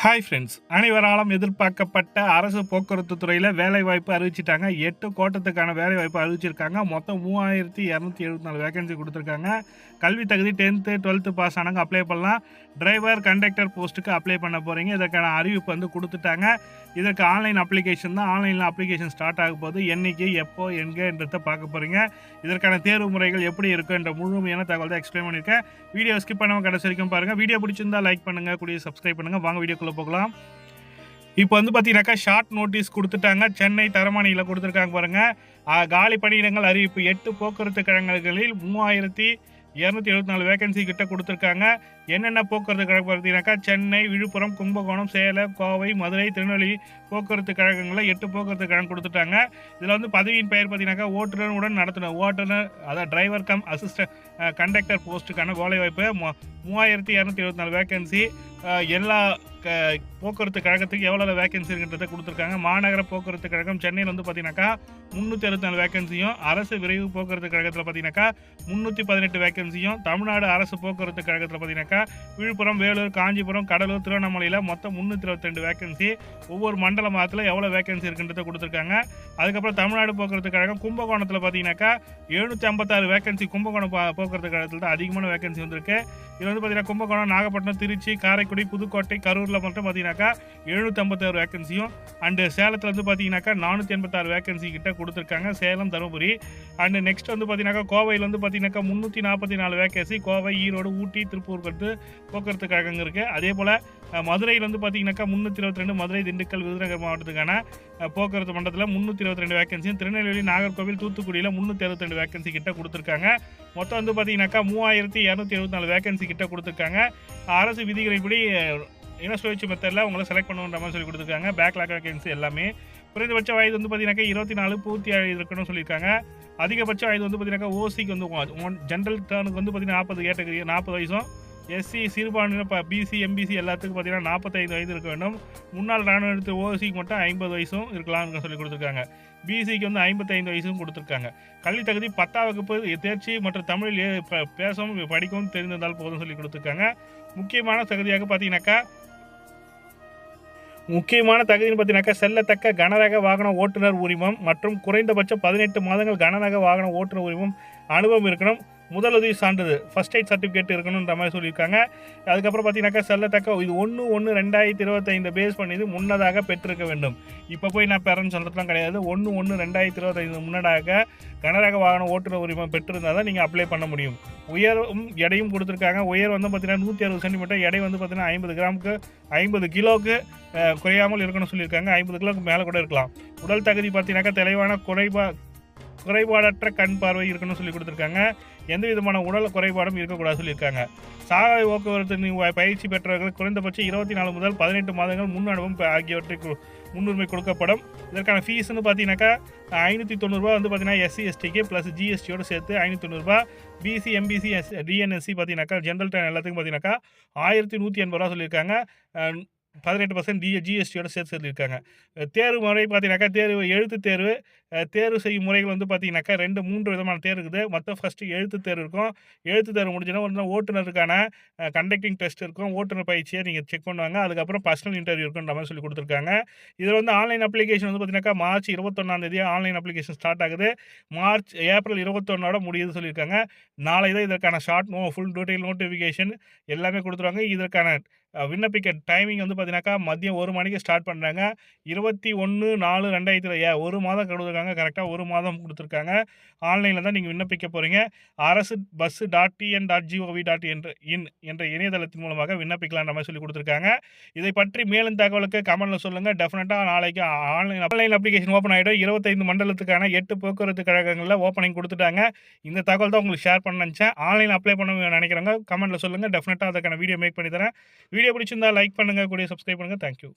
Hi friends, அனைவராலும் எதிர்பார்க்கப்பட்ட அரசு போக்குவரத்து துறையில் வேலைவாய்ப்பு அறிவிச்சிட்டாங்க. 8 கோட்டத்துக்கான வேலைவாய்ப்பு அறிவிச்சிருக்காங்க. மொத்தம் 3274 வேகன்சி கொடுத்துருக்காங்க. கல்வி தகுதி 10th 12th பாஸ் ஆனவங்க அப்ளை பண்ணலாம். டிரைவர் கண்டக்டர் போஸ்ட்டுக்கு அப்ளை பண்ண போகிறீங்க. இதற்கான அறிவிப்பு கொடுத்துட்டாங்க. இதற்கு ஆன்லைன் அப்ளிகேஷன் தான். ஆன்லைனில் அப்ளிகேஷன் ஸ்டார்ட் ஆக போது என்னைக்கு எப்போ எங்கன்றதை பார்க்க போகிறீங்க. இதற்கான தேர்வு முறைகள் எப்படி இருக்குன்ற முழுமையான தகவல் தான் எக்ஸ்பிளைன் பண்ணியிருக்கேன். வீடியோ ஸ்கிப் பண்ணாமல் கடைசி வரைக்கும் பாருங்கள். வீடியோ பிடிச்சிருந்தா லைக் பண்ணுங்கள், கூடிய சப்ஸ்கிரைப் பண்ணுங்கள். வாங்க வீடியோக்குள்ளே போகலாம். இப்போ பார்த்தீங்கன்னாக்கா ஷார்ட் நோட்டீஸ் கொடுத்துட்டாங்க. சென்னை தரமணியில் கொடுத்துருக்காங்க பாருங்கள். காலி பணியிடங்கள் அறிவிப்பு 8 போக்குவரத்து கழகங்களில் 3274 வேகன்சி கிட்ட கொடுத்துருக்காங்க. என்னென்ன போக்குவரத்து கழகம் பார்த்தீங்கன்னாக்கா சென்னை, விழுப்புரம், கும்பகோணம், சேலம், கோவை, மதுரை, திருநெல்வேலி போக்குவரத்து கழகங்களில் 8 போக்குவரத்து கழகம் கொடுத்துட்டாங்க. இதில் பதவியின் பெயர் பார்த்தீங்கன்னாக்கா ஓட்டுநருடன் நடத்துனர், ஓட்டுநர் அதாவது டிரைவர் கம் அசிஸ்டன்ட் கண்டக்டர் போஸ்ட்டுக்கான வேலைவாய்ப்பு 3274 வேகன்சி. எல்லா போக்குவரத்து கழகத்துக்கு எவ்வளோ வேகன்சி இருக்குன்றதை கொடுத்துருக்காங்க. மாநகர போக்குவரத்து கழகம் சென்னையில் பார்த்தீங்கன்னாக்கா 364 வேகன்சியும், அரசு விரைவு போக்குவரத்து கழகத்தில் பார்த்தீங்கன்னாக்கா 318 வேகன்சியும், தமிழ்நாடு அரசு போக்குவரத்து கழகத்தில் பார்த்தீங்கன்னாக்கா விழுப்புரம், வேலூர், காஞ்சிபுரம், கடலூர், திருவண்ணாமலையில் மொத்தம் 322 வேகன்சி. ஒவ்வொரு மண்டல மாதத்தில் எவ்வளோ வேகன்சி இருக்குன்றதை கொடுத்துருக்காங்க. அதுக்கப்புறம் தமிழ்நாடு போக்குவரத்து கழகம் கும்பகோணத்தில் பார்த்தீங்கன்னாக்கா 756 வேகன்சி. கும்பகோணம் போக்குவரத்து கழகத்தில் தான் அதிகமான வேகன்சி வந்திருக்கு. இது பார்த்தீங்கன்னா கும்பகோணம், நாகப்பட்டினம், திருச்சி, காரைக்குடி, புதுக்கோட்டை, கரூரில் மட்டும் பார்த்தீங்கன்னாக்கா 756 வேகன்சியும், அண்டு சேலத்தில் பார்த்தீங்கன்னாக்கா 486 வேகன்சி கிட்ட கொடுத்துருக்காங்க. சேலம், தருமபுரி. அண்டு நெக்ஸ்ட் பார்த்தீங்கன்னாக்கா கோவையில் பார்த்தீங்கன்னாக்கா 344 வேகன்சி. கோவை, ஈரோடு, ஊட்டி, திருப்பூர் போக்குவரத்து கழகம் இருக்குது. அதே போல் மதுரையில் பார்த்தீங்கன்னாக்கா 322, மதுரை, திண்டுக்கல், விருதுநகர் மாவட்டத்துக்கான போக்குவரத்து மண்டலத்தில் 322 வேகன்சியும், திருநெல்வேலி, நாகர்கோவில், தூத்துக்குடியில் 362 வேகன்சி கிட்ட கொடுத்துருக்காங்க. மொத்தம் பார்த்தீங்கன்னாக்கா 3274 வேகன்சி கிட்ட கொடுத்துருக்காங்க. அரசு விதிகளின்படி சுழற்சி மெத்தடில் உங்களை செலக்ட் பண்ணுன்ற மாதிரி சொல்லி கொடுத்துருக்காங்க. பேக்லாக் வேகன்சி எல்லாமே. குறைந்தபட்ச வயது பார்த்தீங்கன்னாக்கா 24 பூர்த்தி இருக்கணும்னு சொல்லியிருக்காங்க. அதிகபட்ச வயது பார்த்தீங்கன்னாக்கா ஓசிக்கு ஜென்ரல் டர்னுக்கு பார்த்தீங்கன்னா 40 கேட்டகரி 40 வயசும், எஸ்சி சிறுபான்மையினர் பிசி எம்பிசி எல்லாத்துக்கும் பார்த்தீங்கன்னா 45 வயது இருக்க வேண்டும். முன்னாள் ராணுவ ஓசிக்கு மட்டும் 50 வயசும் இருக்கலாம்னு சொல்லி கொடுத்துருக்காங்க. பிசிக்கு 55 வயசும் கொடுத்துருக்காங்க. கல்வி தகுதி 10ஆம் வகுப்பு தேர்ச்சி மற்றும் தமிழில் பேசவும் படிக்கவும் தெரிந்திருந்தால் போதும் சொல்லி கொடுத்துருக்காங்க. முக்கியமான தகுதியாக பார்த்தீங்கன்னாக்கா செல்லத்தக்க கனரக வாகன ஓட்டுநர் உரிமம் மற்றும் குறைந்தபட்சம் 18 மாதங்கள் கனரக வாகன ஓட்டுநர் உரிமம் அனுபவம் இருக்கணும். முதலுதவி சான்றிதழ் ஃபர்ஸ்ட் எய்ட் சர்டிஃபிகேட் இருக்கணுன்ற மாதிரி சொல்லியிருக்காங்க. அதுக்கப்புறம் பார்த்தீங்கன்னாக்கா செல்லத்தக்க இது 1/1/2025 பேஸ் பண்ணி முன்னதாக பெற்றிருக்க வேண்டும். இப்போ போய் நான் பெறன்னு சொல்கிறதுலாம் கிடையாது. 1/1/2025 முன்னதாக கனரக வாகன ஓட்டுநர் உரிமம் பெற்றிருந்தால் தான் நீங்கள் அப்ளை பண்ண முடியும். உயரும் எடையும் கொடுத்துருக்காங்க. உயர் பார்த்தீங்கன்னா 160 சென்டிமீட்டர், எடை பார்த்தீங்கன்னா 50 கிராமுக்கு 50 கிலோவுக்கு குறையாமல் இருக்கணும்னு சொல்லியிருக்காங்க. 50 கிலோவுக்கு மேலே கூட இருக்கலாம். உடல் தகுதி பார்த்தீங்கன்னாக்கா தெளிவான குறைபாடற்ற கண் பார்வை இருக்கணும்னு சொல்லி கொடுத்துருக்காங்க. எந்த விதமான உடல் குறைபாடும் இருக்கக்கூடாது சொல்லியிருக்காங்க. சாலை போக்குவரத்து பயிற்சி பெற்றவர்கள் குறைந்தபட்சம் 24 முதல் 18 மாதங்கள் முன் அனுபவம் ஆகியவற்றுக்கு முன்னுரிமை கொடுக்கப்படும். இதற்கான ஃபீஸ்னு பார்த்தீங்கன்னாக்கா 590 பார்த்தீங்கன்னா எஸ்சி எஸ்டிக்கு ப்ளஸ் ஜிஎஸ்டியோடு சேர்த்து 590. பிசி எம்பிசி டிஎன்எஸ்சி பார்த்தீங்கன்னாக்கா ஜென்ரல் ட்ரெயின் எல்லாத்துக்கும் பார்த்தீங்கன்னாக்கா 1180 சொல்லியிருக்காங்க. 18% ஜிஎஸ்டியோட சேர்த்து சொல்லியிருக்காங்க. தேர்வு முறை பார்த்தீங்கன்னாக்கா எழுத்து தேர்வு செய்யும் முறைகள் பார்த்தீங்கன்னாக்கா 3 விதமான தேர்வு இருக்குது. மொத்தம் ஃபஸ்ட்டு எழுத்து தேர்வு இருக்கும். எழுத்து தேர்வு முடிஞ்சுன்னா ஓட்டுநருக்கான கண்டக்டிங் டெஸ்ட் இருக்கும். ஓட்டுநர் பயிற்சியை நீங்கள் செக் பண்ணுவாங்க. அதுக்கப்புறம் பர்சனல் இன்டர்வியூ இருக்குன்ற மாதிரி சொல்லி கொடுத்துருக்காங்க. இதில் ஆன்லைன் அப்ளிகேஷன் பார்த்தீங்கன்னாக்கா மார்ச் 21 ஆன்லைன் அப்ளிகேஷன் ஸ்டார்ட் ஆகுது. ஏப்ரல் 21 முடியுது சொல்லியிருக்காங்க. நாளை தான் இதற்கான ஃபுல் டீட்டெயில் நோட்டிஃபிகேஷன் எல்லாமே கொடுத்துருவாங்க. இதற்கான விண்ணப்பிக்க டைமிங் பார்த்தீங்கன்னாக்கா மதியம் 1 மணிக்கு ஸ்டார்ட் பண்ணுறாங்க. 21/4/2020 1 மாதம் கொடுத்துருக்காங்க. கரெக்டாக 1 மாதம் கொடுத்துருக்காங்க. ஆன்லைனில் தான் நீங்கள் விண்ணப்பிக்க போகிறீங்க. arasubus.tn.gov.in என்ற இணையதளத்தின் மூலமாக விண்ணப்பிக்கலான்ற மாதிரி சொல்லி கொடுத்துருக்காங்க. இதை பற்றி மேலும் தகவலுக்கு கமெண்ட்டில் சொல்லுங்கள். டெஃபினட்டாக நாளைக்கு ஆன்லைன் அப்ளிகேஷன் ஓப்பன் ஆகிடும். 25 மண்டலத்துக்கான 8 போக்குவரத்து கழகங்களில் ஓப்பனிங் கொடுத்துட்டாங்க. இந்த தகவல் தான் உங்களுக்கு ஷேர் பண்ண நினச்சேன். ஆன்லைன் அப்ளை பண்ண நினைக்கிறவங்க கமெண்ட்டில் சொல்லுங்கள். டெஃபினட்டாக அதுக்கான வீடியோ மேக் பண்ணி தரேன். வீடியோ பிடிச்சிருந்தா லைக் பண்ணுங்கள், கூடிய சப்ஸ்கிரைப் பண்ணுங்கள். தேங்க்யூ.